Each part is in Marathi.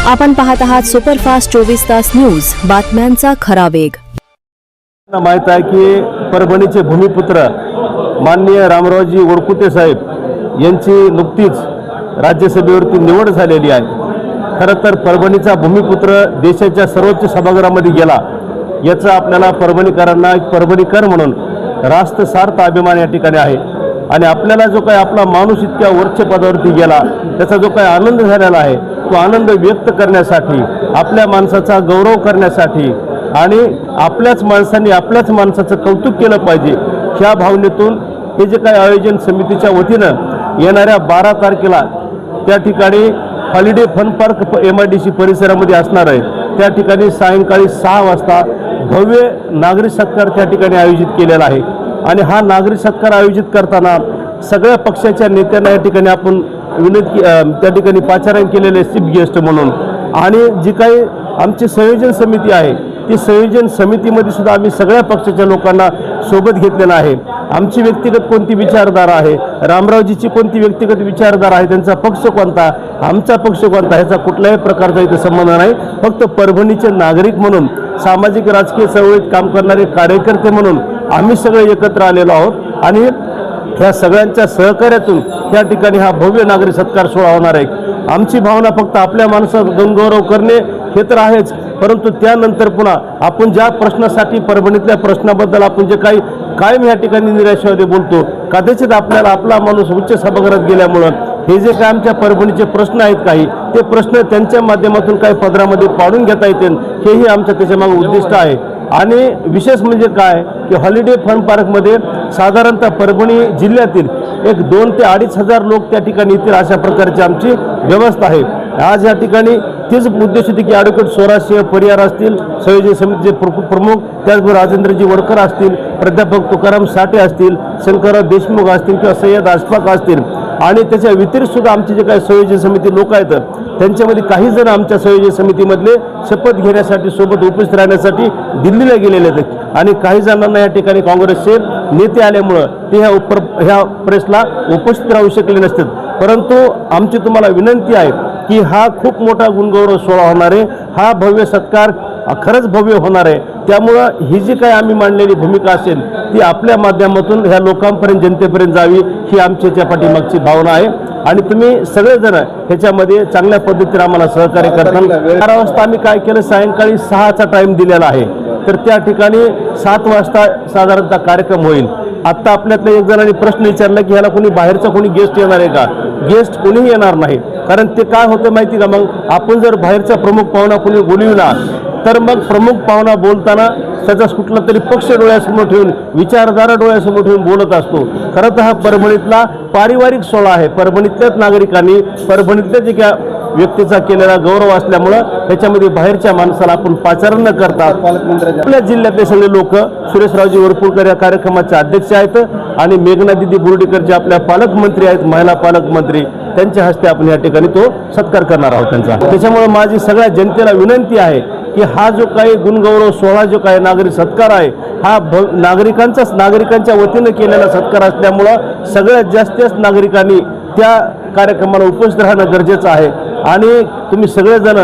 आपण पाहत आहात सुपरफास्ट 24 तास न्यूज, बातम्यांचा खरा वेग। माहित आहे की परभणीचे भूमिपुत्र माननीय रामरावजी वडकुते साहेब यांची नुकतीच राज्यसभेवरती निवड झालेली आहे। खरं तर परभणीचा भूमिपुत्र देशाच्या सर्वोच्च सभागृहामध्ये गेला याचा आपल्याला परभणीकरांना एक परभणीकर म्हणून रास्त सार्थ अभिमान या ठिकाणी आहे। आणि आपल्याला जो काही आपला माणूस इतक्या वरच पदावरती गेला त्याचा जो काही आनंद झालेला आहे तो आनंद व्यक्त करण्यासाठी, आपल्या माणसाचा गौरव करण्यासाठी आणि आपल्याच माणसांनी आपल्याच माणसाचं कौतुक केलं पाहिजे ह्या भावनेतून हे जे काही आयोजन समितीच्या वतीनं येणाऱ्या 12 तारखेला त्या ठिकाणी हॉलिडे फन पार्क MIDC परिसरामध्ये असणार आहे। त्या ठिकाणी सायंकाळी 6 वाजता भव्य नागरिक सत्कार त्या ठिकाणी आयोजित केलेला आहे। आणि हा नागरिक सत्कार आयोजित करताना सगळ्या पक्षाच्या नेत्यांना या ठिकाणी आपण विनंती त्या ठिकाणी पाचारण केलेले चीफ गेस्ट म्हणून। आणि जी काही आमची संयोजन समिती आहे ती संयोजन समितीमध्ये सुद्धा आम्ही सगळ्या पक्षाच्या लोकांना सोबत घेतलेला आहे। आमची व्यक्तिगत कोणती विचारधारा आहे, रामरावजीची कोणती व्यक्तिगत विचारधारा आहे, त्यांचा पक्ष कोणता, आमचा पक्ष कोणता, ह्याचा कुठल्याही प्रकारचा इथे संबंध नाही। फक्त परभणीचे नागरिक म्हणून, सामाजिक राजकीय चळवळीत काम करणारे कार्यकर्ते म्हणून आम्ही सगळे एकत्र आलेलो आहोत। आणि ह्या सगळ्यांच्या सहकार्यातून त्या ठिकाणी हा भव्य नागरिक सत्कार सोहळा होणार आहे। आमची भावना फक्त आपल्या माणसाचा गौरव करणे हे तर आहेच, परंतु त्यानंतर पुन्हा आपण ज्या प्रश्नासाठी परभणीतल्या प्रश्नाबद्दल आपण जे काही कायम या ठिकाणी निराशावादी बोलतो, कदाचित आपल्याला आपला माणूस उच्च सभागृहात गेल्यामुळं हे जे काय आमच्या परभणीचे प्रश्न आहेत काही ते प्रश्न त्यांच्या माध्यमातून काही पदरामध्ये पाडून घेता येतील हेही आमचं त्याच्यामागे उद्दिष्ट आहे। आणि विशेष म्हणजे काय की हॉलिडे फन पार्कमध्ये साधारणतः परभणी जिल्ह्यातील एक 2 ते 2.5 हजार लोक त्या ठिकाणी येतील अशा प्रकारची आमची व्यवस्था आहे। आज या ठिकाणी तीच उद्देश होती की ॲडव्होकेट स्वराजसिंह परिहार असतील, संयोजन समितीचे प्रमुख, त्याचबरोबर राजेंद्रजी वडकर असतील, प्राध्यापक तुकाराम साठे असतील, शंकरराव देशमुख असतील किंवा सय्यद अशफाक असतील आणि त्याच्या व्यतिरिक्त सुद्धा आमचे जे काही संयोजन समिती लोक आहेत त्यांच्यामध्ये काही जण आमच्या संयोजन समितीमधले शपथ घेण्यासाठी सोबत उपस्थित राहण्यासाठी दिल्लीला गेलेले आहेत। आणि काही जणांना या ठिकाणी काँग्रेसचे नेते आल्यामुळं ते ह्या प्रेसला उपस्थित राहू शकले नसतात। परंतु आमची तुम्हाला विनंती आहे की हा खूप मोठा गुणगौरव सोहळा होणार आहे, हा भव्य सत्कार खरंच भव्य होणार आहे। त्यामुळं ही जी काही आम्ही मांडलेली भूमिका असेल ती आपल्या माध्यमातून ह्या लोकांपर्यंत, जनतेपर्यंत जावी ही आमची त्या पाठीमागची भावना आहे। आणि तुम्ही सगळेजण ह्याच्यामध्ये चांगल्या पद्धतीने आम्हाला सहकार्य करताना 12 वाजता आम्ही काय केलं, सायंकाळी 6चा टाईम दिलेला आहे, तर त्या ठिकाणी 7 वाजता साधारणतः कार्यक्रम होईल। आत्ता आपल्यातल्या एक जणांनी प्रश्न विचारला की ह्याला कोणी बाहेरचा कोणी गेस्ट येणार आहे का? गेस्ट कोणीही येणार नाही, कारण ते काय होतं माहिती का, मग आपण जर बाहेरचा प्रमुख पाहुणा कोणी बोलविला तर मग प्रमुख पाहुणा बोलताना त्याचा कुठला तरी पक्ष डोळ्यासमोर ठेवून, विचारधारा डोळ्यासमोर ठेवून बोलत असतो। खरं तर हा परभणीतला पारिवारिक सोहळा आहे। परभणीतल्याच नागरिकांनी परभणीतल्या जे काय व्यक्तीचा केलेला गौरव असल्यामुळं त्याच्यामध्ये बाहेरच्या माणसाला आपण पाचारण न करता आपल्या जिल्ह्यातले सगळे लोक, सुरेशरावजी वरपुडकर या कार्यक्रमाचे अध्यक्ष आहेत आणि मेघना दिदी बोर्डीकर जे आपल्या पालकमंत्री आहेत, महिला पालकमंत्री, त्यांच्या हस्ते आपण या ठिकाणी तो सत्कार करणार आहोत त्यांचा। त्याच्यामुळे माझी सगळ्या जनतेला विनंती आहे की हा जो काही गुणगौरव सोहळा जो काही नागरिक सत्कार आहे हा नागरिकांच्या वतीनं केलेला सत्कार असल्यामुळं सगळ्यात जास्त नागरिकांनी त्या कार्यक्रमाला उपस्थित राहणं गरजेचं आहे। आणि तुम्ही सगळेजण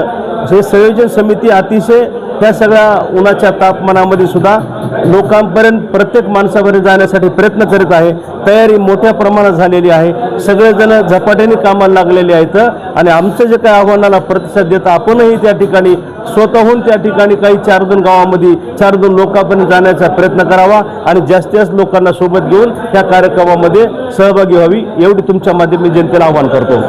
हे संयोजन समिती अतिशय त्या सगळ्या उन्हाच्या तापमानामध्ये सुद्धा लोकांपर्यंत, प्रत्येक माणसापर्यंत जाण्यासाठी प्रयत्न करीत आहे। तयारी मोठ्या प्रमाणात झालेली आहे, सगळेजण झपाट्याने कामाला लागलेले आहेत। आणि आमचं जे काही आव्हानाला प्रतिसाद देता आपणही त्या ठिकाणी स्वतःहून त्या ठिकाणी काही 4-2 गावामध्ये 4-2 लोकांपर्यंत जाण्याचा प्रयत्न करावा आणि जास्तीत जास्त लोकांना सोबत घेऊन त्या कार्यक्रमामध्ये सहभागी व्हावी एवढी तुमच्या माध्यमातून जनतेला आवाहन करतो।